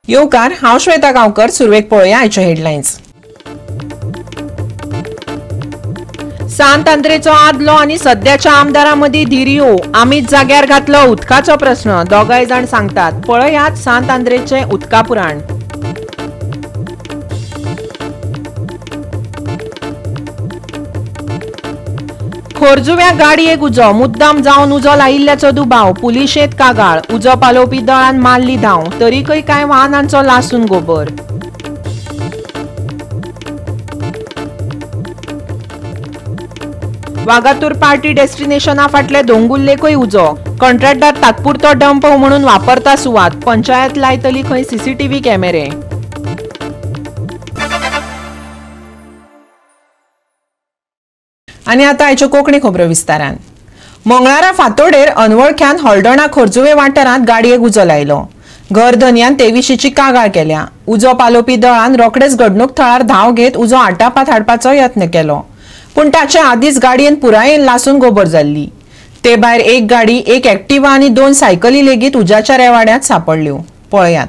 येवकार हांव श्वेता गांवकर. सुरवेक पळोवया आयचे हेडलायन्स. सांत आंद्रेचो आदलो आनी सध्याच्या आमदारां मदीं धिरयो. आमीच जाग्यार घातलो उदकाचो प्रस्न. दोगांय जाण सांगतात. पळयात सांत आंद्रेचें उदका पुराण. खोर्जुव्या गाडयेक उजो. मुद्दाम जावन उजो लायिल्ल्याचो दुबाव. पुलिशेंत कागाळ. उजो पालोवपी दळान मारली धांव. तरीकय कांय वाहनांचो लासून गोबर. वागातूर पार्टी डेस्टिनेशना फाटले दोंगुल्लेकय उजो. कंत्राटदार तात्पुरतो डंप म्हणून वापरता सुवात. पंचायत लायतली खंय सीसीटीव्ही कॅमेरे. आनी आतां आयच्यो कोंकणी खबरो विस्तारान. मंगळारा फांतोडेर अनवळख्यान हळदणा खोर्जुवे वाठारांत गाडयेक उजो लायलो. घर धन्यान तेविशीची कागाळ केल्या. उजो पालोवपी दळान रोखडेच घडणूक थळार धांव घेत उजो आटापात हाडपाचो यत्न केलो. पूण ताचे आदींच गाडयेन पुराय लासून गोबर जाल्ली. ते भायर एक गाडी, एक एक्टिवा आनी 2 सायकली लेगीत उज्याच्या रेवाड्यांत सांपडल्यो. पळयात.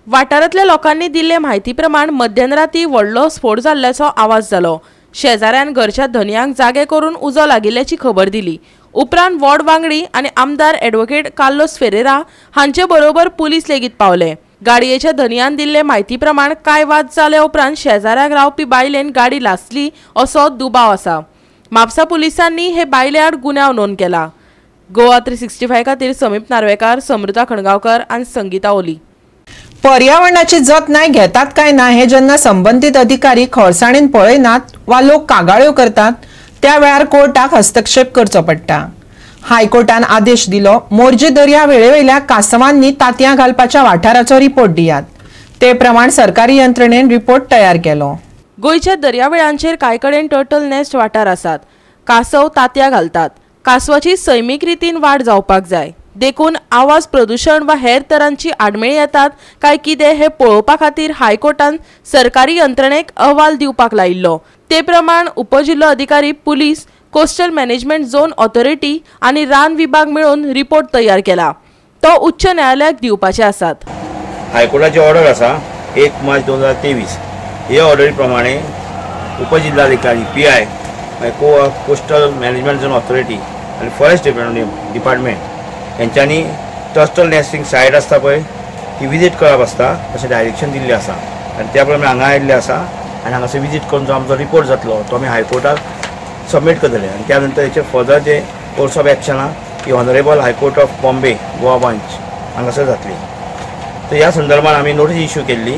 वाठारांतल्या लोकांनी दिल्ले म्हायती प्रमाण मध्यराती व्हडलो स्फोट जाल्ल्याचो आवाज जालो. शेजाऱ्यान घरच्या धन्यांक जागे करून उजो लागिल्ल्याची खबर दिली. उपरांत वॉर्ड वांगडी आनी आमदार एडव्होकेट कार्लोस फेरेरा हांचे बरोबर पुलीस लेगीत पावले. गाडयेच्या धन्यान दिल्ले म्हायती प्रमाण कांय वाद जाले उपरांत शेजाऱ्याक रावपी बायलेन गाडी लासली असो दुबाव आसा. म्हापसा पुलिसांनी हे बायले आड गुन्यांव नोंद केला. गोवा 365 खातीर समीप नार्वेकार, समृता खणगांवकर आनी संगीता ओली. पर्यावरणाची जतनाय घेतात काय ना हे जेन्ना संबंधित अधिकारी खळसाणीन पळयनात वा लोक कागाळ्यो करतात त्या वेळार कोर्टाक हस्तक्षेप करचो पडटा. हायकोर्टान आदेश दिलो मोरजे दर्या वेळेवयल्या कासवांनी तांतयां घालपाच्या वाठाराचो रिपोर्ट दियात. ते प्रमाण सरकारी यंत्रणेन रिपोर्ट तयार केलो. गोंयच्या दर्यावेळांचेर कांय कडेन टर्टल नेस्ट वाठार आसात. कासव तांतयां घालतात. कासवाची सैमीक रितीन वाड जावपाक जाय. देखून आवाज प्रदूषण वा हेर तरांची आडमेळी येतात काय कितें हे पळोवपा खातीर हायकोर्टान सरकारी यंत्रणेक अहवाल दिवपाक लायिल्लो. ते प्रमाण उपजिल्लो अधिकारी, police, coastal management zone authority आनी रान विभाग मेळून रिपोर्ट तयार केला. तो उच्च न्यायालयाक दिवपाचे आसात. हायकोर्टाची ऑर्डर आसा 1 मार्च 2023. हे ऑर्डरी प्रमाणे उपजिल्हाधिकारी PI, coastal management zone authority आनी फॉरेस्ट डिपार्टमेंट हेंच्यांनी टर्टल नेस्टिंग सायट आसता पळय ती विजीट करप आसता अशें डायरेक्शन दिल्लें आसा. आनी त्या प्रमाणे हांगा आयिल्ले आसा आनी हांगासर विजीट करून जो आमचो रिपोर्ट जातलो तो आमी हायकोर्टाक सबमीट करतले. आनी त्या नंतर हेचे फर्दर जे कोर्स ऑफ एक्शन आहा ती honourable high court of Bombay Goa branch हांगासर जातली. तर ह्या संदर्भात आमी नोटीस इश्यू केल्ली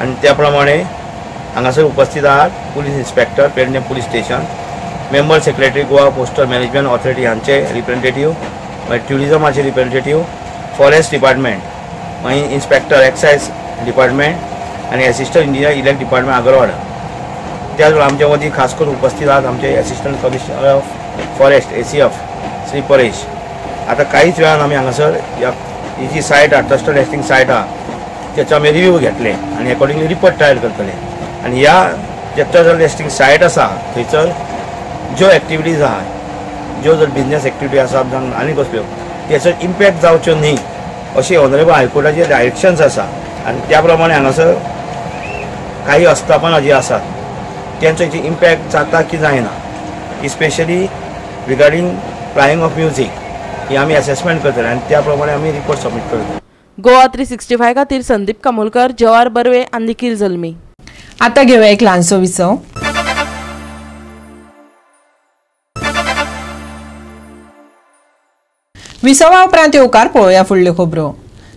आनी त्या प्रमाणे हांगासर उपस्थित आहात police inspector, Pedne police station, member secretary Goa coastal management authority हांचे रिप्रेझेंटेटिव्ह, ट्युरिजमाचे रिप्रेझेंटेटिव्ह, फॉरेस्ट डिपार्टमेंट, मागीर इन्स्पेक्टर एक्सायज डिपार्टमेंट आनी assistant engineer elect department Agarwada. त्याच वेळार आमच्या मदीं खास करून उपस्थित आहात आमचे assistant commissioner of forest ACF Shri Paresh. आता कांयच वेळान आमी हांगासर ही जी सायट आहा टर्टल नेस्टिंग सायट आहा त्याचो आमी रिव्यू घेतले आनी अकॉर्डिंगली रिपोर्ट तयार करतले. आनी ह्या जे टर्टल नेस्टिंग सायट आसा थंयसर ज्यो एक्टिविटीज आहा, ज्यो जर बिजनेस एक्टिविटी आसा जावं आनी कसल्यो तेचो इम्पॅक्ट जावच्यो न्ही अशी ऑनरेबल हायकोर्टाचे डायरेक्शन्स आसा. आनी त्या प्रमाणे हांगासर काही आस्थापनां जी आसात त्यांचो इम्पॅक्ट जाता की जायना, specially regarding flying of music ही आमी असेसमेंट करतले आनी त्या प्रमाणे आमी रिपोर्ट सबमीट करतले. गोवा 365 खातीर संदीप कामोलकर, जवाहर बर्वे आनी निखिल जल्मी. आता घेऊया एक ल्हानसो विसव. विसवा उपरांत येवकार पळोवया फुडल्यो खबरो.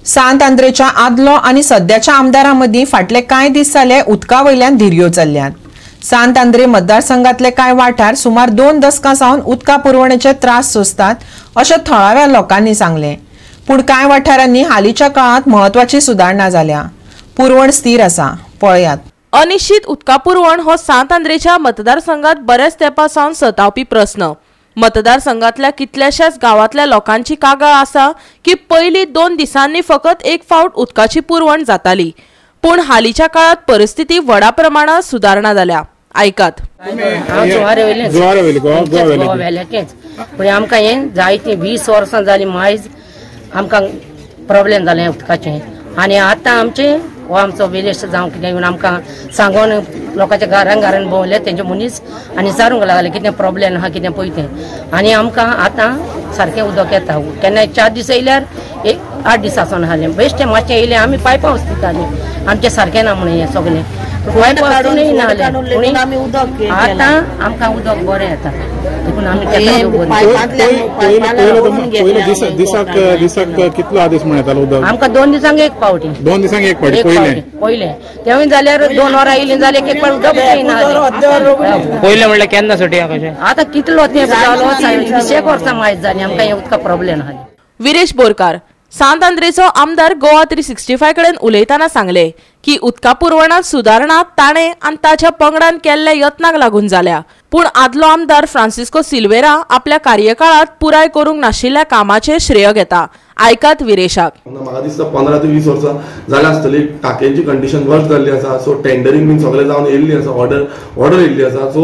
सांत आंद्रेच्या आदलो आनी सध्याच्या आमदारां मदीं फाटले कांय दीस जाले उदका वयल्यान धिरयो चल्ल्यात. सांत आंद्रे मतदारसंघातले कांय वाठार सुमार 2 दशकां सावन उदका पुरवणेचे त्रास सोंसतात अशें थळाव्या लोकांनी सांगलें. पूण कांय वाठारांनी हालींच्या काळांत म्हत्वाची सुदारणा जाल्या. पुरवण स्थिर आसा. पळयात. अनिश्चित उदका पुरवण हो सांत आंद्रेच्या मतदारसंघात बऱ्याच तेंपा सावन सतावपी प्रस्न. मतदारसंघातल्या कितल्याशाच गावातल्या लोकांची कागाळ आसा की पयलीं 2 दिसांनी फकत एक फावट उदकाची पुरवण जाताली. पूण हालींच्या काळात परिस्थिती व्हडा प्रमाणात सुदारणा जाल्या. आयकात. पण आमकां हें जायतीं 20 वर्सां जालीं मायज आमकां प्रॉब्लेम जालें उदकाचें. आनी आतां आमचें हो आमचो विलेज जावं कितें येवन आमकां सांगून लोकांच्या घरान भोंवले तेंचे मनीस आनी विचारूंक लागले कितें प्रॉब्लेम आहा कितें पळय तें. आनी आमकां आतां सारकें उदक येता. केन्ना 4 दीस येयल्यार 8 दीस आसून आहलें. बेश्टें मातशें येयलें आमी पायपां वचतालीं. आमचें सारकें ना म्हणून हें सगलें पायपां वचूनय नाहलें. आतां आमकां उदक बरें येता. देखून आमी दिसाक कितलो आदेश मेळटालो उदक? आमकां 2 दिसांक एक पावटी. 2 दिसांक एक पावटी पयलें तेवूय जाल्यार 2 वरां येयलीं जाल्यार एक पावटी उदक येना. पयलें म्हणल्यार केन्ना सुटी कशें? आतां कितलो तें जालो 20 वर्सां मायज जालीं आमकां हे उदका प्रॉब्लेम आहा. विरेश बोरकार सांत आंद्रेचो आमदार गोवा 365 कडेन उलयतना सांगले की उदका पुरवणात सुदारणा ताणें आनी ताच्या पंगडान केल्ल्या यत्नाक लागून जाल्या. पूण आदलो आमदार फ्रांसिस्को सिल्वेरा आपल्या कार्यकाळात पुराय करूंक नाशिल्ल्या कामाचें श्रेय घेता. आयकात विरेशाक. म्हाका दिसता 15 ते 20 वर्सां जाल्या आसतली. टाक्यांची कंडिशन वर्स जाल्ली आसा. सो टेंडरींग बीन सगळें जावन येयल्ली आसा. ऑर्डर येयल्ली आसा. सो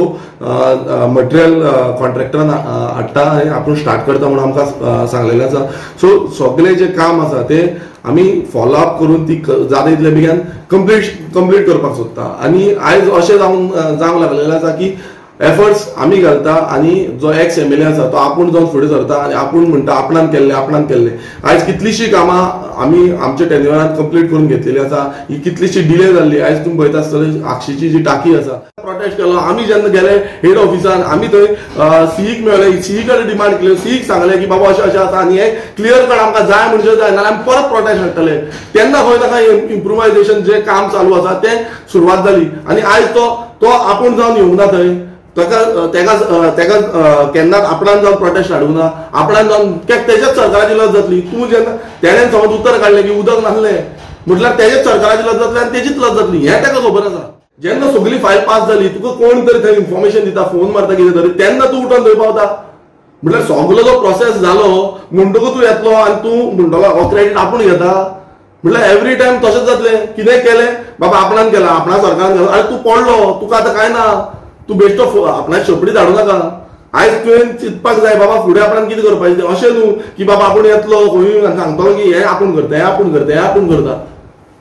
मटेरियल कॉन्ट्रॅक्टरान हाडटा आनी आपूण स्टार्ट करता म्हणून आमकां सांगलेलें आसा. सो सगळें जें काम आसा तें आमी फॉलो अप करून ती जाता तितले बेगीन कंप्लीट करपाक सोदता. आनी आयज अशें जावंक लागलेलें आसा की एफर्ट्स आमी घालता आनी जो एक्स MLA आसा तो आपूण जावन फुडें सरता आनी आपूण म्हणटा आपणान केल्लें. आयज कितलीशीं कामां आमी आमच्या टेन्युअरांत कंप्लीट करून घेतलेली आसा. ही कितलीशी डिले जाल्ली. आयज तुमी पळयता आसतले आक्षीची जी टाकी आसा प्रोटेस्ट केलो. आमी जेन्ना गेले हेड ऑफिसान आमी थंय सीईक मेळ्ळे. सीई कडेन डिमांड केली. सीईक सांगलें की बाबा अशें आसा आनी हे क्लियर कट आमकां जाय म्हणजे जाय नाल्यार आमी परत प्रोटेस्ट हाडटले. तेन्ना खंय ताका इम्प्रुवायजेशन जें काम चालू आसा तें सुरवात जाली. आनी आयज तो आपूण जावन येवंक ना थंय. तेका केन्ना आपणान जावन प्रोटेस्ट हाडूंक ना. आपणान जावन तेच्याच सरकाराची लज जातली. तूं जेन्ना तेणेन समज उतर काडलें की उदक नासलें म्हटल्यार तेच्याच सरकाराची लज जातली आनी तेचीच लज जातली. हें तेका खबर आसा. जेन्ना सगळी फायल पास जाली तुका कोण तरी थंय इन्फॉर्मेशन दिता फोन मारता कितें तरी तेन्ना तूं उठोन थंय पावता. म्हटल्यार सगळो जो प्रोसेस जालो म्हणटकूच तूं येतलो आनी तूं म्हणटलो हो क्रेडीट आपूण घेता. म्हटल्यार एवरी टायम तशेंच जातलें. कितें केलें बाबा आपणान केलां आपणा सरकारान केलां आनी तू पडलो तुका आतां कांय ना. तूं बेश्टो आपणा शेपडी धाडूं नाका. आयज तुवें चिंतपाक जाय बाबा फुडें आपणान कितें करपाचें. अशें न्हू की बाबा आपूण येतलो खंयूय सांगतलो की हें आपूण करता हें आपूण करता.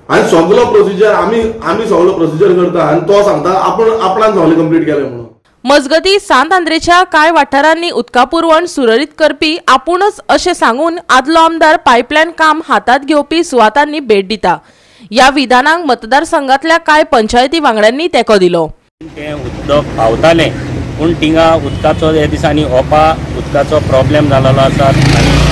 आनी सगळो प्रोसिजर आमी सगळो प्रोसिजर करता आनी तो सांगता आपणान सगळें कंप्लीट केलें म्हणून. मजगती सांत आंद्रेच्या कांय वाठारांनी उदका पुरवण सुरळीत करपी आपूणच अशें सांगून आदलो आमदार पायपलायन काम हातात घेवपी सुवातांनी भेट दिता. ह्या विधानाक मतदारसंघातल्या कांय पंचायती वांगड्यांनी तेंको दिलो. तें उदक पावतालें पूण थिंगा उदकाचो ह्या दिसांनी उदकाचो प्रॉब्लेम जालोलो आसा आनी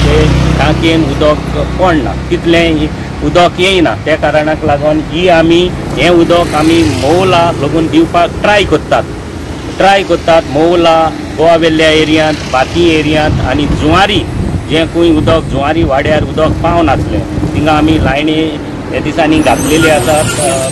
ते टांकयेन उदक पडना. तितलें उदक येयना. त्या कारणाक लागून हें उदक आमी मौला लागून दिवपाक ट्राय करतात. मौला गोवा वेल्ल्या एरियांत बाकी एरियांत आनी जुवारी जें खंय उदक जुवारी वाड्यार उदक पावनासलें थिंगा आमी लायनी ह्या दिसांनी घातलेले आसात.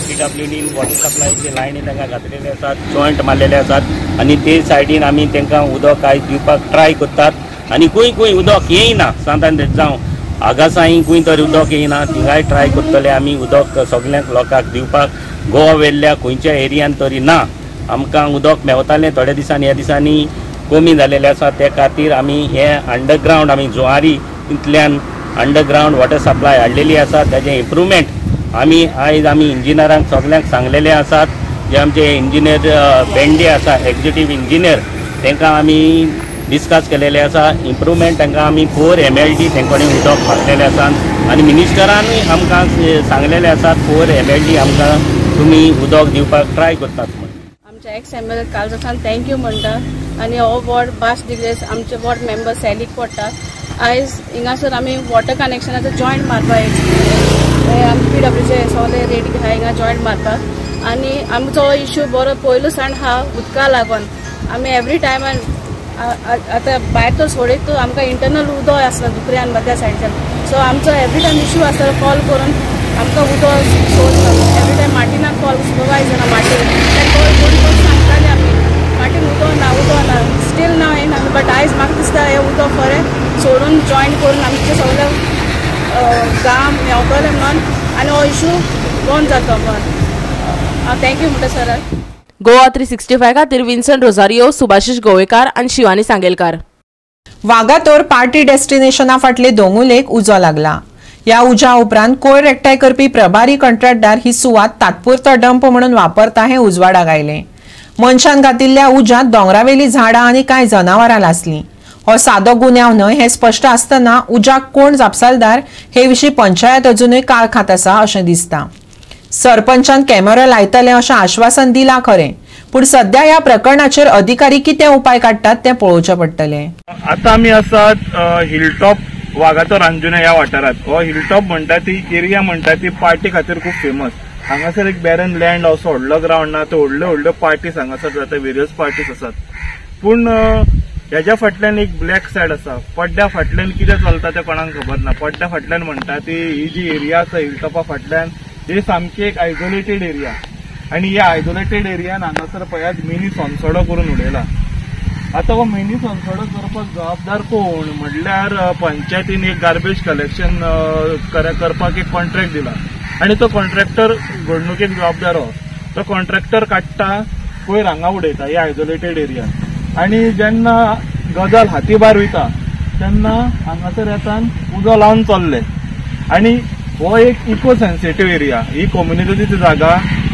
PWD वॉटर सप्लायचे लायनी तांकां घातलेले आसात. जॉयंट मारलेले आसात आनी ते सायडीन आमी तांकां उदक आयज दिवपाक ट्राय करतात. आनी खंय उदक येयना सांत आंद्रे जावं आगासाई खंय तरी उदक येयना थिंगाय ट्राय करतले आमी उदक सगळ्यांक लोकांक दिवपाक. गोवा वेल्ल्या खंयच्या एरियान तरी ना. आमकां उदक मेवतालें थोड्या दिसांनी ह्या दिसांनी कमी जालेलें आसा. त्या खातीर आमी हें अंडरग्रावंड आमी जुवारी इतल्यान अंडरग्रावंड वॉटर सप्लाय हाडलेली आसा. ताजें इम्प्रुवमेंट आयज आमी इंजिनियरांक सगळ्यांक सांगलेले आसात. जे आमचे इंजिनियर बेंडे आसा एक्झिक्युटीव इंजिनियर तांकां आमी डिस्कस केलेले आसा. इम्प्रुवमेंट तांकां आमी 4 MLD तेंकडे उदक मारलेलें आसात आनी मिनिस्टरानूय आमकां सांगलेलें आसात 4 MLD आमकां तुमी उदक दिवपाक ट्राय करतात म्हणून. आमच्या एक्स MLA काळजासान थँक्यू म्हणटा आनी हो वॉर्ड बाश दिग्रेस आमचे वॉर्ड मेंबर सॅलीक पडटा आयज हिंगासर आमी वॉटर कनेक्शनाचो जॉयंट मारपाक आमी PWचे सगळे रेडी आहा हिंगा जॉयंट मारपाक आनी आमचो इश्यू बरो पयलू सावन आहा उदका लागून आमी एवरी टायमान आतां भायर तो सोडीत आमकां इंटरनल उदक आसना दुकऱ्यान मध्या सायडीच्यान सो आमचो एवरी टायम इश्यू आसता कॉल करून आमकां उदक सोर्स एवरी टायम मार्टिनाक कॉल सुपरवायझर मार्टीन कॉल करून सांगताले आमी मार्टीन उदक ना स्टील ना येना बट आयज म्हाका दिसता हें उदक खरें सोडून जॉयन करून आमचे सगळे गाम मेवतले म्हणून आनी हो इश्यू बंद जाता म्हणून हांव थँक्यू म्हणटा सर गोवा 365 खातीर विन्सन रोजारियो, सुभाशीश गोवेकार आनी शिवानी सांगेलकार. वागातोर पार्टी डेस्टिनेशना फाटले दोंगुलेक उजो लागला. या उज्या उपरांत कोयर एकठांय करपी प्रभारी कंत्राटदार ही सुवात तात्पुरतो डंप म्हणून वापरता हे उजवाडाक आयले. मनशान घातिल्ल्या उज्यांत दोंगरावेली झाडां आनी कांय जनावरां लासलीं. हो सादो गुन्यांव न्हय हें स्पश्ट आसतना उज्याक कोण जापसालदार हे विशीं पंचायत अजूनय काळ खात आसा अशें दिसता. सरपंचान कॅमेरा लायतले अशें आश्वासन दिलां खरें, पूण सध्या ह्या प्रकरणाचेर अधिकारी कितें उपाय काडटात तें पळोवचें पडटलें. आता आमी आसात हिलटॉप वागातोर अंजुना ह्या वाठारांत. हो हिलटॉप म्हणटा ती एरिया म्हणटा ती पार्टी खातीर खूब फेमस. हांगासर एक बॅरन लँड असो व्हडलो ग्राउंड ना, तो व्हडल्यो पार्टीज हांगासर जाता, वेरियस पार्टीज आसात. पूण ह्याच्या फाटल्यान एक ब्लॅक सायड आसा. पड्ड्या फाटल्यान कितें चलता तें कोणाक खबर ना. पड्ड्या फाटल्यान म्हणटा ती ही जी एरिया आसा हिलटॉपा फाटल्यान हे सामकी एक आयसोलेटेड एरिया आणि ह्या आयसोलेटेड एरियान हांगासर पळयात मिनी सोनसडो करून उडयला. आता हो मिनी सोनसडो करपाक जबाबदार कोण म्हणल्यार पंचायतीन एक गार्बेज कलेक्शन करपाक एक कॉन्ट्रॅक्ट दिला आणि तो कॉन्ट्रॅक्टर घडणुकेक जबाबदार हो. तो कॉन्ट्रॅक्टर काडटा कोयर हांगा उडयता ह्या आयसोलेटेड एरियान आणि जेन्ना गजाल हातीभार वयता तेन्ना हांगासर येतान उजो लावन चल्ले. आणि हो एक इको सेन्सिटिव्ह एरिया, ही कम्युनिटीची जागा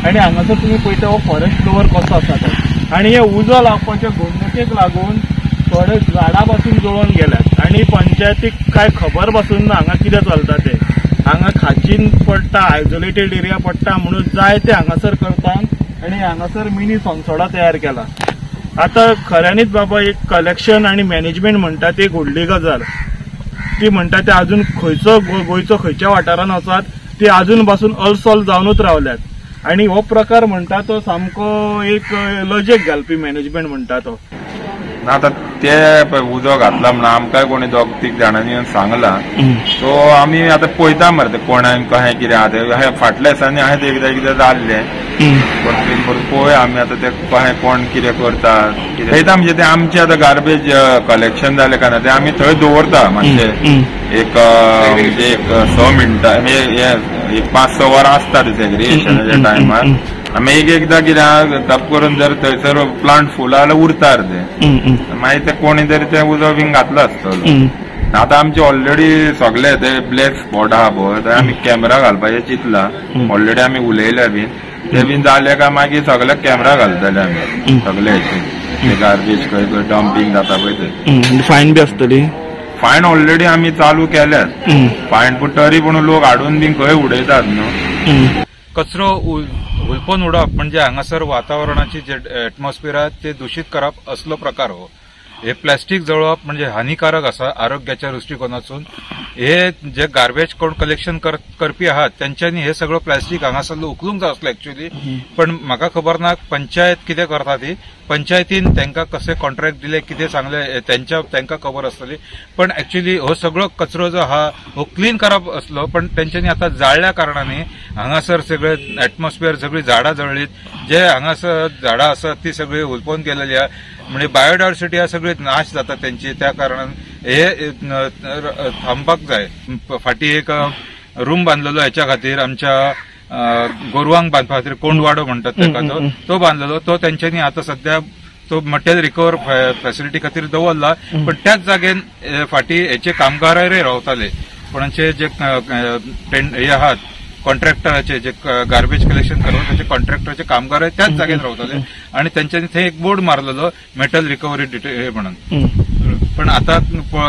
आणि हांगासर तुम्ही पळयता हो फॉरेस्ट कवर कसो आसा तो. आणि हे उजो लावपाच्या घडणुकेक लागून थोडे झाडां पासून जळोवन गेल्यात आणि पंचायतीक काय खबर पासून ना हांगा कितें चलता ते. हांगा खाचीन पडटा, आयसोलेटेड एरिया पडटा म्हणून जाय ते हांगासर करतात आणि हांगासर मिनी सोनसडा तयार केला. आता खऱ्यांनीच बाबा एक कलेक्शन आणि मॅनेजमेंट म्हणटा ती एक व्हडली गजाल. ती म्हणटा ते अजून खंयचो गोंयचो खंयच्या वाठारान आसात ती अजून पासून अनसॉल्व जावनूच रावल्यात. आणि हो प्रकार म्हणटा तो सामको एक लजेक घालपी मॅनेजमेंट म्हणटा तो. आता ते उजो घातला म्हणून आमकां कोणी दोग तीग जाणांनी येवन सांगला. सो आमी आतां पळयता मरे ते कोणाक कशें कितें आहा ते फाटल्या दिसांनी अशें एकदां कितें जाल्लें. पळय आमी आतां ते कशें कोण कितें करता पळयता म्हणजे ते आमचे आतां गार्बेज कलेक्शन जालें काय ना ते आमी थंय दवरता मातशें एक म्हणजे एक 6 मिनटां म्हणजे एक 5-6 वरां आसता ते सेग्रिगेशनाच्या टायमार. आमी एकदां कितें तप करून जर थंयसर प्लांट फुला जाल्यार उरतात ते मागीर ते कोणी तरी ते उजो बीन घातलो आसतलो. आता आमचे ऑलरेडी सगळे ते ब्लॅक स्पॉट आहा पळय थंय आमी कॅमेरा घालपाचें चिंतला. ऑलरेडी आमी उलयल्या बीन ते बीन जाले काय मागीर सगळे कॅमेरा घालतले आमी सगळे हेचे गार्बेज खंय खंय डंपिंग जाता पळय ते. फायन बी आसतली. फायन ऑलरेडी आमी चालू केल्यात फायन, पूण तरी पूण लोक हाडून बीन खंय उडयतात न्हू. कचरो हुलपून उडप म्हणजे हांगासर वातावरणाची जे एटमॉस्फियर ते दूषित करप असलो प्रकार हो. हे प्लास्टिक जळप म्हणजे हानिकारक आसा आरोग्याच्या दृष्टिकोनातून. हे जे गार्बेज कोण कलेक्शन करपी आहात त्यांच्यानी हे सगळं प्लास्टिक हांगासरलं उखलूंक जाय आसलें एक्च्युअली. पण म्हाका खबर ना पंचायत कितें करता ती. पंचायतीन तांकां कसे कॉन्ट्रॅक्ट दिले कितें सांगले तांकां खबर आसतली. पण एक्च्युअली हो सगळो कचरो जो आहा हो क्लीन करप असलो पण तेंच्यांनी आतां जाळल्या कारणाने हांगासर सगळे एटमॉस्फियर सगळी झाडां जळलीत. जे हांगासर झाडां आसात ती सगळी हुलपून गेलेली आहा म्हणजे बायोडायवर्सिटी हा सगळी नाश जाता त्यांची. त्या कारणान हे थांबपाक जाय. फाटी एक रूम बांधलेलो ह्याच्या खातीर आमच्या गोरवांक बांदपा खातीर कोंडवाडो म्हणटात ताका तो बांधलेलो. तो तेंच्यांनी आता सध्या तो मटेरियल रिकवर फॅसिलिटी खातीर दवरला. पण त्याच जागेन फाटी हेचे कामगारय रावताले. कोणाचे जे हे आहात कॉन्ट्रॅक्टराचे जे गार्बेज कलेक्शन करतात त्याचे कॉन्ट्रॅक्टरचे कामगार आहेत त्याच जागेत रावताले आणि त्यांच्यानी थंय एक बोर्ड मारलेलो मेटल रिकव्हरी हे म्हणून. पण आता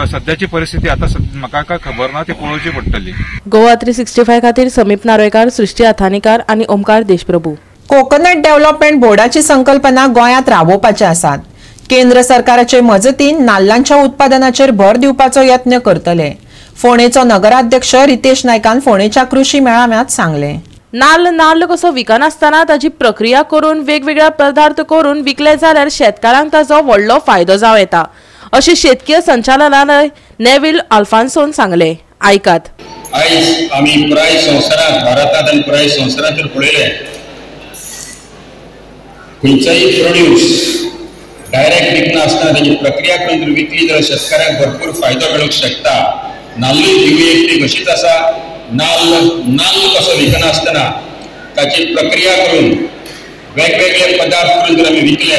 सध्याची परिस्थिती आता म्हाका काय खबर ना ती पळोवची पडटली. गोवा 365 खातीर समीप नार्वेकार, सृष्टी आथानीकार आणि ओमकार देशप्रभू. कोकोनट डेव्हलपमेंट बोर्डाची संकल्पना गोंयांत राबोवपाची आसात. केंद्र सरकाराचे मजतीन नाल्लांच्या उत्पादनाचेर भर दिवपाचो यत्न करतले. फोंडेचो नगराध्यक्ष रितेश नायकान फोंडेच्या कृषी मेळाव्यांत सांगले. नाल्ल कसो विकनासतना ताची प्रक्रिया करून वेगवेगळ्या पदार्थ करून विकले जाल्यार शेतकारांक ताचो व्हडलो फायदो जाव येता अशें शेतकीय संचालनालय नेविल आल्फान्सोन सांगले. आयकात. आयज आमी पुराय संवसारांत भारतांत आनी पुराय संवसारांत जर पळयलें खंयचोय प्रोड्यूस डायरेक्ट विकना आसतना ताची प्रक्रिया करून जर विकली जाल्यार शेतकाऱ्यांक भरपूर फायदो मेळूंक शकता. नाल्लूय दिवी एक कशीच आसा. नाल्ल कसो विकना आसतना ताची प्रक्रिया करून वेगवेगळे पदार्थ करून जर आमी विकले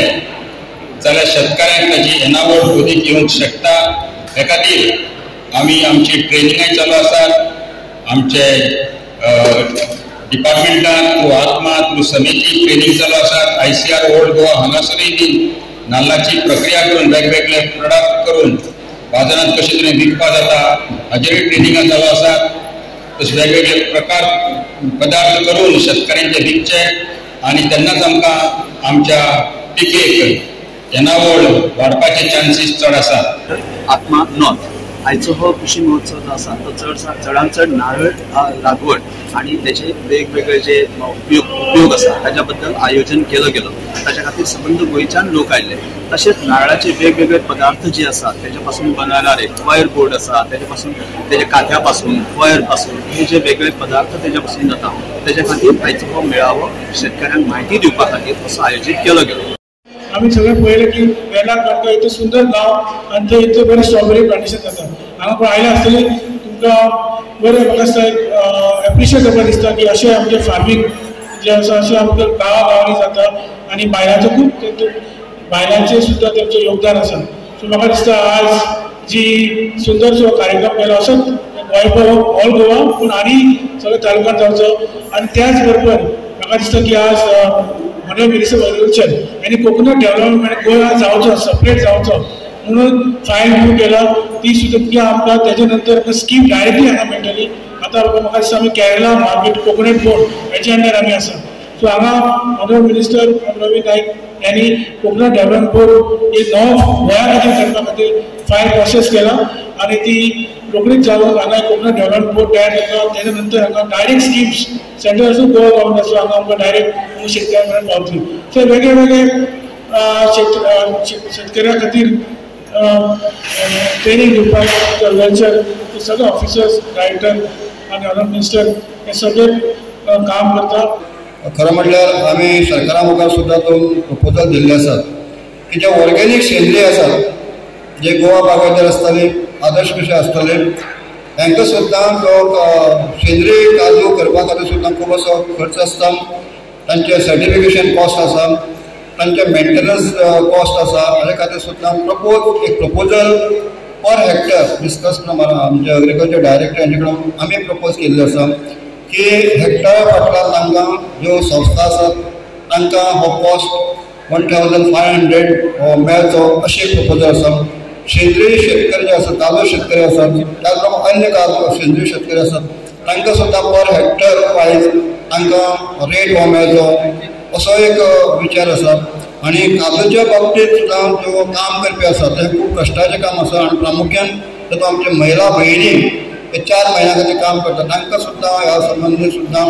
जाल्यार शेतकाऱ्यांक ताची येणावळ ओदीक येवंक शकता. हे खातीर आमी आमची ट्रेनिंगाय चालू आसात. आमचे डिपार्टमेंटान थ्रू आत्मा थ्रू समिती ट्रेनिंग चालू आसात. ICR ओल्ड गोवा हांगासरूय बी नाल्लाची प्रक्रिया करून वेगवेगळे प्रोडक्ट करून बाजारांत कशे तरेन विकपा जाता हाचेरूय ट्रेनिंगां चालू आसात. तशे वेगवेगळे प्रकार पदार्थ करून शेतकऱ्यांचे विकचे आनी तेन्नाच आमकां आमच्या पिकेक येणावळ वाडपाचे चान्सीस चड आसात. आत्मा नॉर्थ आयचो हो कृषी महोत्सव जो आसा तो चडांत चड नारळ लागवड आणि त्याचे वेगवेगळे जे उपयोग आसा ताच्या बद्दल आयोजन केलं गेलं. ताच्या खातीर संबंध गोंयच्यान लोक आयले. तशेंच नारळाचे वेगवेगळे पदार्थ जे आसात त्याच्या पासून बनवणारे वायर बोर्ड आसा त्याच्या पासून त्याच्या काथ्या पासून वायर पासून हे जे वेगळे पदार्थ त्याच्या पासून जाता त्याच्या खातीर आयचो हो मेळावो शेतकऱ्यांक म्हायती दिवपा खातीर असो आयोजीत केलो गेलो. आम्ही सगळे पळयलें की वेलाक काडटा इतलें सुंदर गांव आनी थंय इतलें बरें स्ट्रॉबेरी प्लांटेशन जाता. हांगा पळय आयले आसतली तुमकां बरें म्हाका दिसता एप्रिशिएट करपाक दिसता की अशें आमचें फार्मींग जें आसा अशें आमच्या गांवांनी जाता आनी बायलांचो खूब बायलांचें सुद्दां तेंचें योगदान आसा. सो म्हाका दिसता आज जी सुंदरसो कार्यक्रम केलो असोच गोंयभर ऑल गोवा पूण आनी सगळ्या तालुक्यांत जावचो. आनी त्याच बरोबर म्हाका दिसता की आज ऑनरेबल मिनिस्टर एग्रीकल्चर यांनी कोकोनट डेव्हलपमेंट गोंय जावचो सेपरेट जावचो म्हणून फायल मूव केला. ती सुद्दां आमकां तेजे नंतर स्कीम डायरेक्टली हांगा मेळटली. आतां म्हाका दिसता आमी केरला मार्केट कोकोनट बोर्ड हेच्या अंडर आमी आसा. सो हांगा ऑनरेबल मिनिस्टर रवी नाईक यांनी कोकोनट डेव्हलपमेंट बोर्ड एक नवो गोंया खातीर करपा खातीर फायल प्रोसेस केला आनी ती रोखडीच जावन हांगा कोकोनट डेव्हलपमेंट बोर्ड तयार केला. तेजे नंतर हांगा डायरेक्ट स्किम्स सेंटर आसूं गोवा गव्हर्मेंट आसूं हांगा आमकां डायरेक्ट शेतकऱ्यां पर्यंत पावतली. सो वेगळे वेगळे शेतकऱ्या खातीर ट्रेनिंग दिवपाक एग्रीकल्चर सगळे ऑफिसर्स डायरेक्टर आनी ऑनरेबल मिनिस्टर हे सगळे काम करता. खरं म्हटल्यार आमी सरकारा मुखार सुद्दां दोन प्रपोजल दिल्ले आसात की जे ऑर्गेनीक शेंद्री आसात जे गोवा बागायदार आसतले आदर्श कृषी आसतले तांकां सुद्दां तो शेंद्री काजू करपा खातीर सुद्दां खूब असो खर्च आसता. तांचे सर्टिफिकेशन कॉस्ट आसा तांचे मेंटेनन्स कॉस्ट आसा हाजे खातीर सुद्दां एक प्रपोजल पर हेक्टर डिस्कस प्रमाणे आमचे एग्रीकल्चर डायरेक्टर हांचे कडेन आमी प्रपोज केल्ले आसा की हेक्टर फाटल्यान तांकां ज्यो संस्था आसात तांकां हो कॉस्ट 1500 मेळचो अशी एक प्रपोजल आसा. शेंद्री शेतकरी जे आसात काजू शेतकरी आसात त्याच प्रमाणे अन्य काजू शेंद्री शेतकरी आसात तांकां सुद्दां पर हेक्टर वायज तांकां रेट हो मेळचो असो एक विचार आसा. आनी काजूच्या बाबतींत सुद्दां ज्यो काम करपी आसात तें खूब कश्टाचें काम आसा आनी प्रामुख्यान तातूंत आमचे महिला भयणी हे 4 म्हयन्या खातीर काम करतात तांकां सुद्दां ह्या संबंदी सुद्दां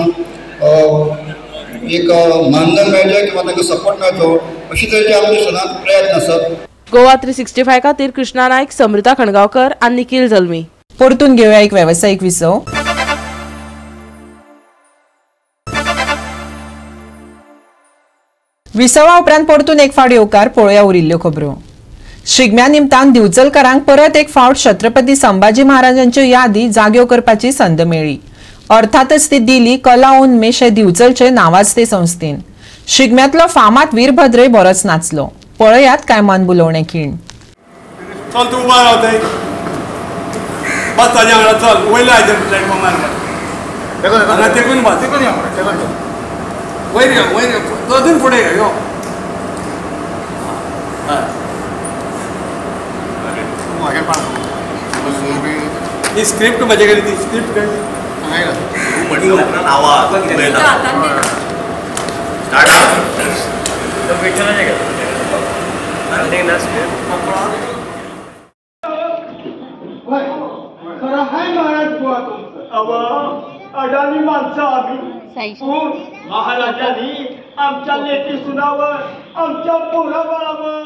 एक मानधन मेळचें किंवा तांकां सपोर्ट मेळचो अशे तरेचे आमचे सदांच प्रयत्न आसात. गोवा 365 खातीर कृष्णा नायक, समृता खणगांवकर आनी निखिल जल्मी. परतून घेवया एक वेवसायीक विसव. विसवा उपरांत परतून एक फावट येवकार पळोवया उरिल्ल्यो खबरो. शिगम्या निमतान दिवचलकारांक परत एक फावट छत्रपती संभाजी महाराजांच्यो यादी जाग्यो करपाची संद मेळ्ळी. अर्थातच ती दिली कला उन्मेष हे दिवचलचे नावाजते संस्थेन. शिगम्यातलो फामाद वीरभद्रय बरोच नाचलो. पळयात काय मन बुलोवणे खीण. चल तू उबा रावताय बस ताज्या वांगडा चल वयल्या हाजेर प्लॅटफॉर्मार हांगा तेकून बस वयर वयर अजून फुडें यो. ही स्क्रिप्ट म्हजे कडेन ती स्क्रिप्ट अडाणी माणसं आम्ही महाराजांनी आमच्या लेकी सुनावर आमच्या पोराबाळावर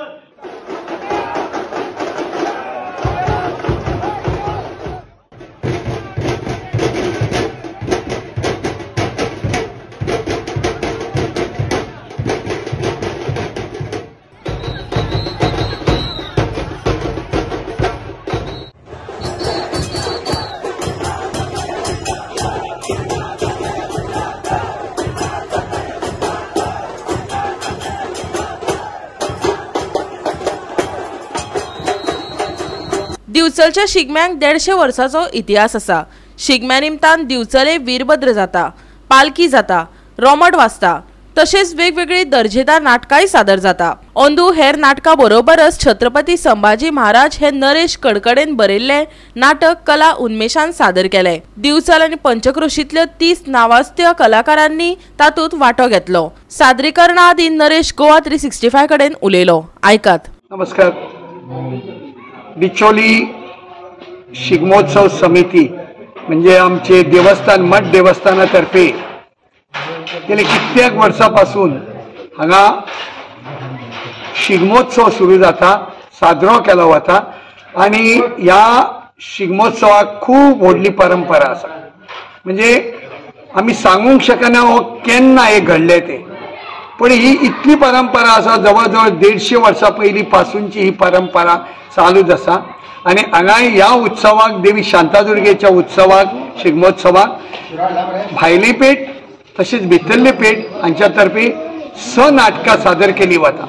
दिवचलच्या शिगम्यांक 150 वर्सांचो इतिहास आसा। शिगम्या निमतान दिवचले वीरभद्र जाता, पालखी जाता, रोमट वाजता, तशेंच वेगवेगळी दर्जेदार नाटकांय सादर जाता। अंदू हेर नाटकां बरोबरच छत्रपती संभाजी महाराज हे नरेश कडकडेन बरयल्ले नाटक कला उन्मेशान सादर केले। दिवचल आनी पंचक्रोशींतल्या 30 नामवंत कलाकारांनी तातूंत वांटो घेतलो। सादरीकरणा आदी नरेश गोवा 365 कडेन उलयलो। आयकात। नमस्कार। बिचोली शिगमोत्सव समिती म्हणजे आमचे देवस्थान मठ देवस्थानातर्फे गेले कित्येक वर्सांपासून हांगा शिगमोत्सव सुरू जाता, साजरो केलो वता आणि ह्या शिगमोत्सवाक खूब व्हडली परंपरा आसा। म्हणजे आमी सांगूंक शकना हो केन्ना हे घडले ते, पण ही इतली परंपरा आसा, जवळ जवळ 150 वर्सां पयलीं पासूनची ही परंपरा चालूच आसा। आणि हांगा ह्या उत्सवाक देवी शांतादुर्गेच्या उत्सवाक शिगमोत्सवाक भायली पेठ तसेच भितरली पेठ हांच्या तर्फे नाटकां सादर केली वता।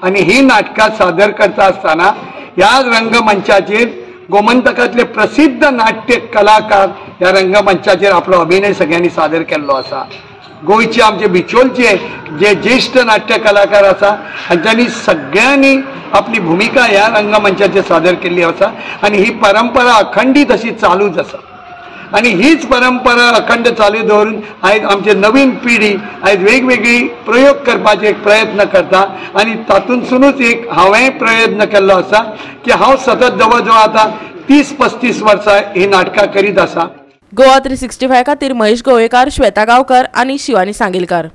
आणि ही नाटकां सादर करता आसतना ह्या रंगमंचाचेर गोमंतकातले प्रसिद्ध नाट्य कलाकार ह्या रंगमंचाचेर आपलो अभिनय सगळ्यांनी सादर केल्लो आसा। गोयचे आमचे बिचोलचे जे ज्येष्ठ नाट्य कलाकार आसा हांच्यांनी सगळ्यांनी आपली भूमिका ह्या रंगमंचाचेर सादर केल्ली आसा आणि ही परंपरा अखंडीत अशी चालूच आसा। आणि हीच परंपरा अखंड चालू दवरून आयज आमची नवीन पिढी आयज वेगवेगळी प्रयोग करपाचे एक प्रयत्न करता आणि तातूंतसूनच एक हांवें प्रयत्न केल्लो आसा की हांव सतत जवळ जवळ आता 30-35 वर्सां ही नाटकां करीत आसा। गोवा 365 खातीर महेश गोवेकार, श्वेता गांवकर आणि शिवानी सांगेलकार।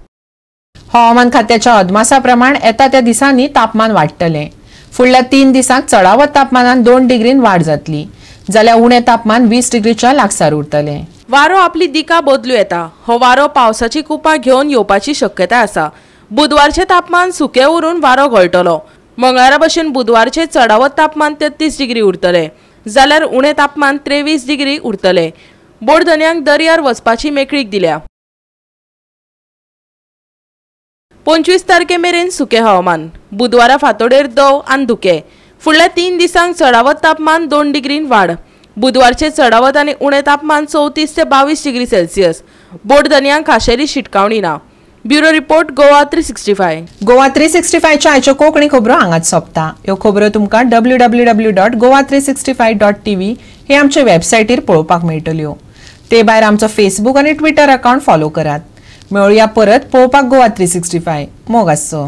हवामान खात्याच्या अदमासा प्रमाण येता त्या दिसांनी तापमान वाडटले। फुडल्या 3 दिसांक चढावत तापमानात 2 डिग्रीन वाड जातली, जाल्यार उणे तापमान 20 डिग्रीच्या लागसार उरतले। वारो आपली दिका बदलू येता। हो वारो पावसाची कुपां घेवन येवपाची शक्यताय आसा। बुधवारचे तापमान सुके उरून वारो गळटलो। मंगळारा भशेन बुधवारचे चढावत तापमान 33 डिग्री उरतले, जाल्यार उणे तापमान 23 डिग्री उरतले। बोर्डधन्यांक दर्यार वचपाची मेकळीक दिल्या। 25 तारखे मेरेन सुके हवामान। बुधवारा फांतोडेर दव आनी धुके। फुडल्या 3 दिसांक चढावत तापमान 2 डिग्रीन वाड। बुधवारचे चढावत आनी उणे तापमान 34 ते 22 डिग्री सेल्सियस। बोर्डधन्यांक खाशेली शिटकावणी ना। Bureau report Goa 365। गोवा 365 च्या आयच्यो कोंकणी खबरो हांगाच सोंपता। ह्यो खबरो तुमकां www.goa365.tv हे आमचे वेबसायटीर पळोवपाक मेळटल्यो। ते भायर आमचो फेसबुक आनी ट्विटर अकाउंट फॉलो करात। मेळुया परत पळोवपाक गोवा 365। मोग आसचो।